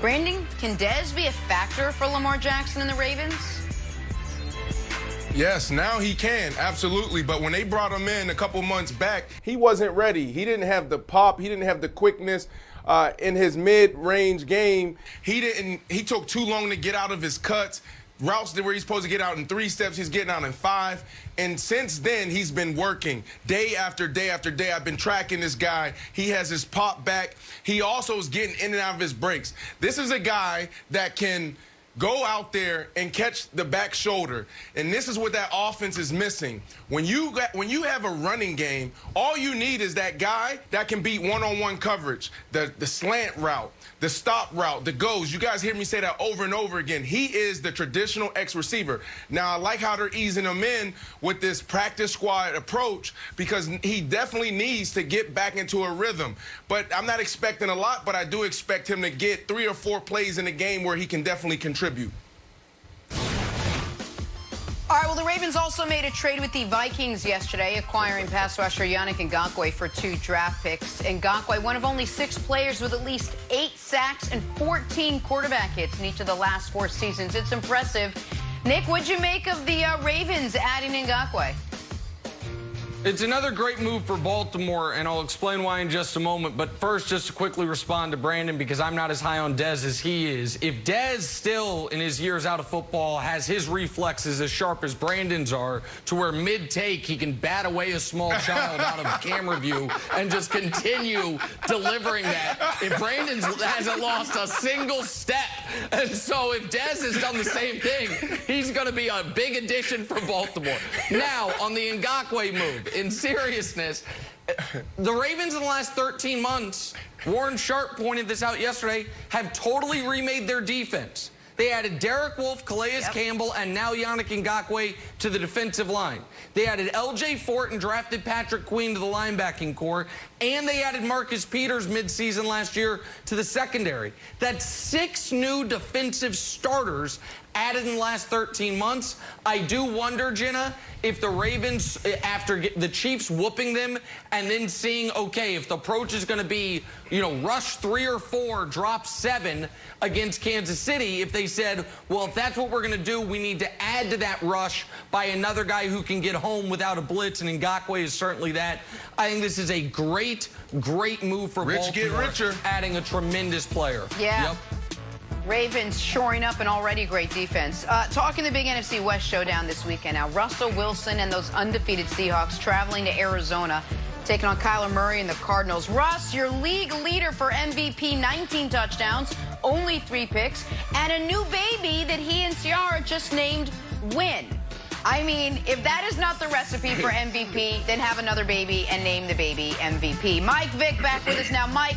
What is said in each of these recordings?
Brandon, can Dez be a factor for Lamar Jackson and the Ravens? Yes, now he can, absolutely. But when they brought him in a couple months back, he wasn't ready. He didn't have the pop. He didn't have the quickness in his mid-range game. He took too long to get out of his cuts. Routes where he's supposed to get out in 3 steps, he's getting out in 5. And since then, he's been working day after day after day. I've been tracking this guy. He has his pop back. He also is getting in and out of his breaks. This is a guy that can go out there and catch the back shoulder. And this is what that offense is missing. When you have a running game, all you need is that guy that can beat one-on-one coverage, the slant route, the stop route, the goes. You guys hear me say that over and over again. He is the traditional X-receiver. Now, I like how they're easing him in with this practice squad approach because he definitely needs to get back into a rhythm. But I'm not expecting a lot, but I do expect him to get 3 or 4 plays in a game where he can definitely contribute. All right, well, the Ravens also made a trade with the Vikings yesterday, acquiring pass rusher Yannick Ngakoue for 2 draft picks. Ngakoue, one of only 6 players with at least 8 sacks and 14 quarterback hits in each of the last 4 seasons. It's impressive. Nick, what'd you make of the Ravens adding Ngakoue? It's another great move for Baltimore, and I'll explain why in just a moment. But first, just to quickly respond to Brandon, because I'm not as high on Dez as he is. If Dez still, in his years out of football, has his reflexes as sharp as Brandon's are, to where mid-take he can bat away a small child out of camera view and just continue delivering that, if Brandon hasn't lost a single step. And so if Dez has done the same thing, he's going to be a big addition for Baltimore. Now, on the Ngakoue move, in seriousness, the Ravens in the last 13 months, Warren Sharp pointed this out yesterday, have totally remade their defense. They added Derek Wolfe, Calais Campbell, and now Yannick Ngakoue to the defensive line. They added L.J. Fort and drafted Patrick Queen to the linebacking core, and they added Marcus Peters midseason last year to the secondary. That's 6 new defensive starters added in the last 13 months. I do wonder, Jenna, if the Ravens, after the Chiefs whooping them and then seeing, okay, if the approach is going to be, rush 3 or 4, drop 7 against Kansas City, if they said, well, if that's what we're going to do, we need to add to that rush by another guy who can get home without a blitz, and Ngakoue is certainly that. I think this is a great move for Baltimore. Get richer. Adding a tremendous player. Yeah. Yep. Ravens shoring up an already great defense. Talking the big NFC West showdown this weekend now. Russell Wilson and those undefeated Seahawks traveling to Arizona, taking on Kyler Murray and the Cardinals. Russ, your league leader for MVP, 19 touchdowns, only 3 picks, and a new baby that he and Ciara just named Win. I mean, if that is not the recipe for MVP, then have another baby and name the baby MVP. Mike Vick back with us now. Mike,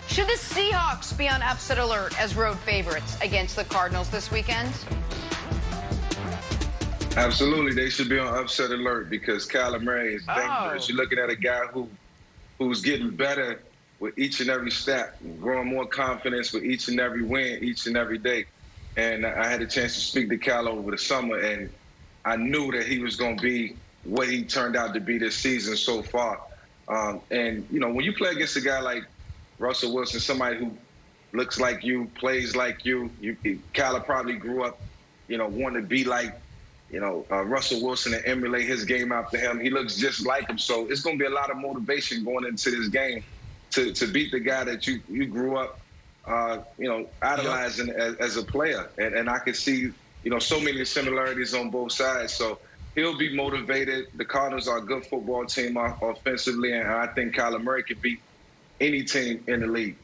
should the Seahawks be on upset alert as road favorites against the Cardinals this weekend? Absolutely, they should be on upset alert because Kyler Murray is dangerous. You're looking at a guy who's getting better with each and every step, growing more confidence with each and every win, each and every day. And I had a chance to speak to Kyler over the summer, and I knew that he was going to be what he turned out to be this season so far. And, when you play against a guy like Russell Wilson, somebody who looks like you, plays like you, Kyler probably grew up, wanting to be like, Russell Wilson and emulate his game after him. He looks just like him. So it's going to be a lot of motivation going into this game to beat the guy that you grew up, idolizing as a player. And I could see, so many similarities on both sides. So he'll be motivated. The Cardinals are a good football team offensively, and I think Kyler Murray could beat any team in the league.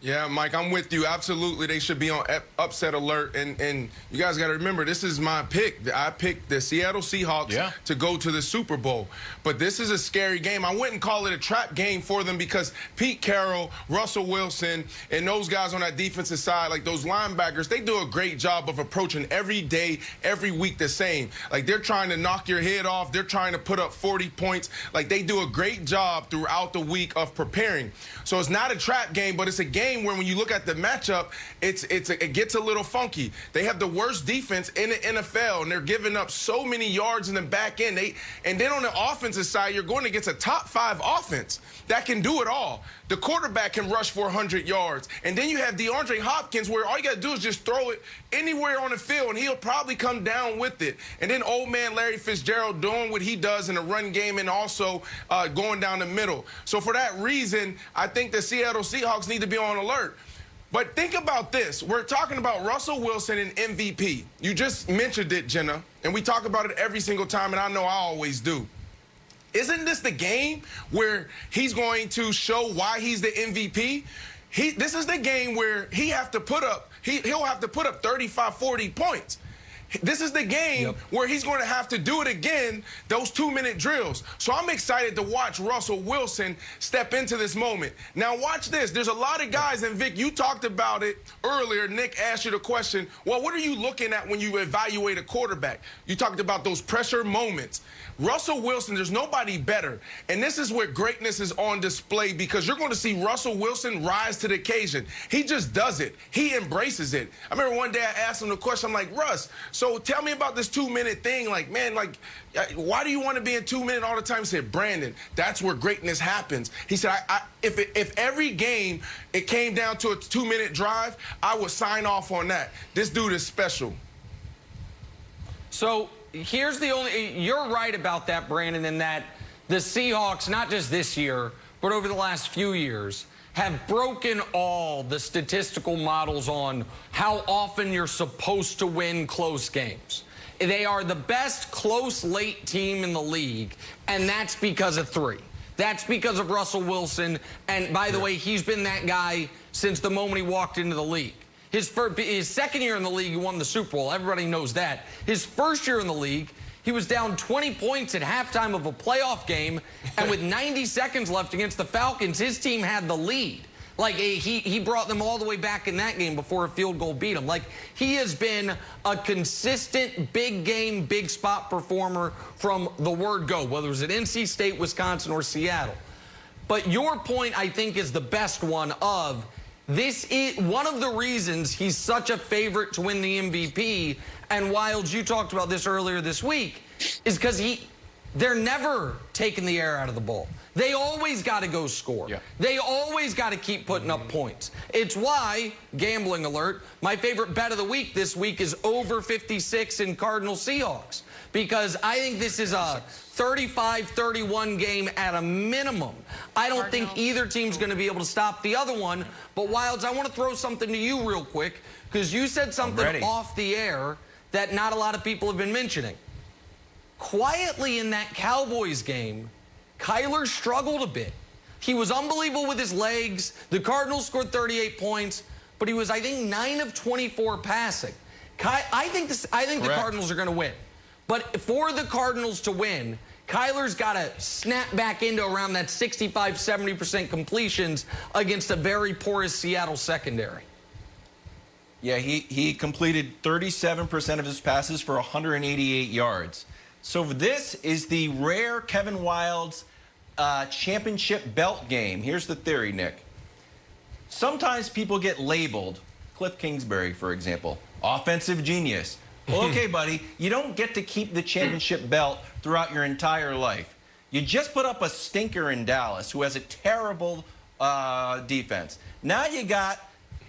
Yeah, Mike, I'm with you. Absolutely, they should be on upset alert. And you guys got to remember, this is my pick. I picked the Seattle Seahawks to go to the Super Bowl. But this is a scary game. I wouldn't call it a trap game for them because Pete Carroll, Russell Wilson, and those guys on that defensive side, like those linebackers, they do a great job of approaching every day, every week the same. Like, they're trying to knock your head off. They're trying to put up 40 points. Like, they do a great job throughout the week of preparing. So it's not a trap game, but it's a game game where when you look at the matchup, it gets a little funky. They have the worst defense in the NFL, and they're giving up so many yards in the back end. And then on the offensive side, you're going against a top 5 offense that can do it all. The quarterback can rush for 100 yards. And then you have DeAndre Hopkins, where all you got to do is just throw it anywhere on the field, and he'll probably come down with it. And then old man Larry Fitzgerald doing what he does in the run game and also going down the middle. So for that reason, I think the Seattle Seahawks need to be on alert. But think about this. We're talking about Russell Wilson and MVP. You just mentioned it, Jenna, and we talk about it every single time, and I know I always do. Isn't this the game where he's going to show why he's the MVP? This is the game where he'll have to put up 35, 40 points. This is the game where he's going to have to do it again, those 2-minute drills. So I'm excited to watch Russell Wilson step into this moment. Now watch this. There's a lot of guys, and Vic, you talked about it earlier. Nick asked you the question, well, what are you looking at when you evaluate a quarterback? You talked about those pressure moments. Russell Wilson, there's nobody better. And this is where greatness is on display, because you're going to see Russell Wilson rise to the occasion. He just does it. He embraces it. I remember one day I asked him the question, I'm like, Russ, so tell me about this 2-minute thing. Like, man, like, why do you want to be in 2-minute all the time? He said, Brandon, that's where greatness happens. He said, if every game it came down to a 2-minute drive, I would sign off on that. This dude is special. So here's the only, you're right about that, Brandon, in that the Seahawks, not just this year, but over the last few years, have broken all the statistical models on how often you're supposed to win close games. They are the best close late team in the league, and that's because of 3. That's because of Russell Wilson, and by the way, he's been that guy since the moment he walked into the league. His second year in the league, he won the Super Bowl. Everybody knows that. His first year in the league, he was down 20 points at halftime of a playoff game, and with 90 seconds left against the Falcons, his team had the lead. Like, he brought them all the way back in that game before a field goal beat him. Like, he has been a consistent big game, big spot performer from the word go, whether it was at NC State, Wisconsin, or Seattle. But your point, I think, is the best one of this is one of the reasons he's such a favorite to win the MVP. And Wilds, you talked about this earlier this week, is because they're never taking the air out of the ball. They always got to go score. Yeah. They always got to keep putting up points. It's why, gambling alert, my favorite bet of the week this week is over 56 in Cardinals Seahawks, because I think this is a 35-31 game at a minimum. I don't think either team's going to be able to stop the other one. But Wilds, I want to throw something to you real quick, because you said something off the air that not a lot of people have been mentioning. Quietly in that Cowboys game, Kyler struggled a bit. He was unbelievable with his legs. The Cardinals scored 38 points, but he was, I think, 9 of 24 passing. I think the Cardinals are going to win. But for the Cardinals to win, Kyler's got to snap back into around that 65-70% completions against a very porous Seattle secondary. Yeah, he completed 37% of his passes for 188 yards. So this is the rare Kevin Wildes championship belt game. Here's the theory, Nick. Sometimes people get labeled, Cliff Kingsbury, for example, offensive genius. Well, okay, buddy, you don't get to keep the championship belt throughout your entire life. You just put up a stinker in Dallas, who has a terrible defense. Now you got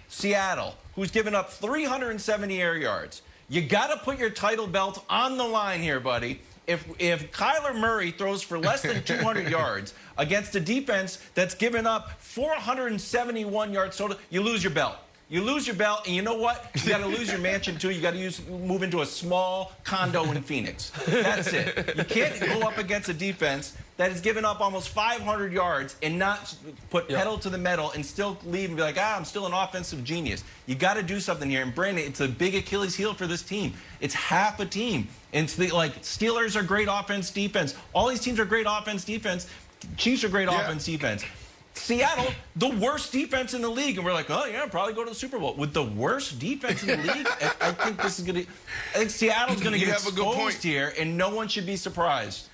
Seattle, who's given up 370 air yards. You got to put your title belt on the line here, buddy. If Kyler Murray throws for less than 200 yards against a defense that's given up 471 yards total, you lose your belt. You lose your belt, and you know what? You got to lose your mansion, too. You got to move into a small condo in Phoenix. That's it. You can't go up against a defense that has given up almost 500 yards and not put pedal to the metal and still leave and be like, I'm still an offensive genius. You got to do something here. And Brandon, it's a big Achilles heel for this team. It's half a team. And it's like Steelers are great offense, defense. All these teams are great offense, defense. Chiefs are great offense, defense. Seattle, the worst defense in the league, and we're like, oh yeah, probably go to the Super Bowl with the worst defense in the league. I think this is gonna. I think Seattle's gonna get exposed here, and no one should be surprised.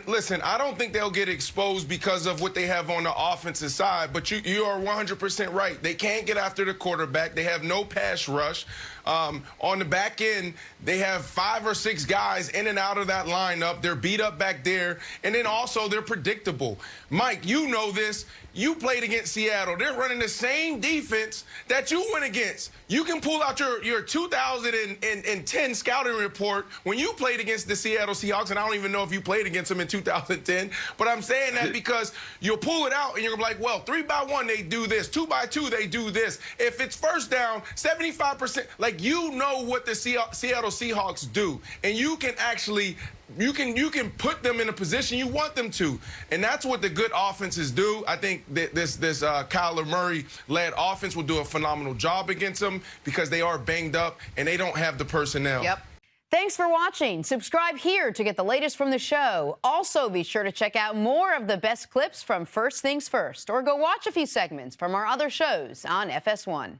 Listen, I don't think they'll get exposed because of what they have on the offensive side, but you are 100% right. They can't get after the quarterback. They have no pass rush. On the back end, they have 5 or 6 guys in and out of that lineup. They're beat up back there, and then also they're predictable. Mike, you know this. You played against Seattle. They're running the same defense that you went against. You can pull out your 2010 scouting report when you played against the Seattle Seahawks, and I don't even know if you played against them in 2010, but I'm saying that because you'll pull it out and you're going to be like, well, 3-by-1, they do this. 2-by-2, they do this. If it's first down, 75%, like, you know what the Seattle Seahawks do, and you can actually you can put them in a position you want them to, and that's what the good offenses do. I think that this Kyler Murray-led offense will do a phenomenal job against them because they are banged up and they don't have the personnel. Yep. Thanks for watching. Subscribe here to get the latest from the show. Also, be sure to check out more of the best clips from First Things First, or go watch a few segments from our other shows on FS1.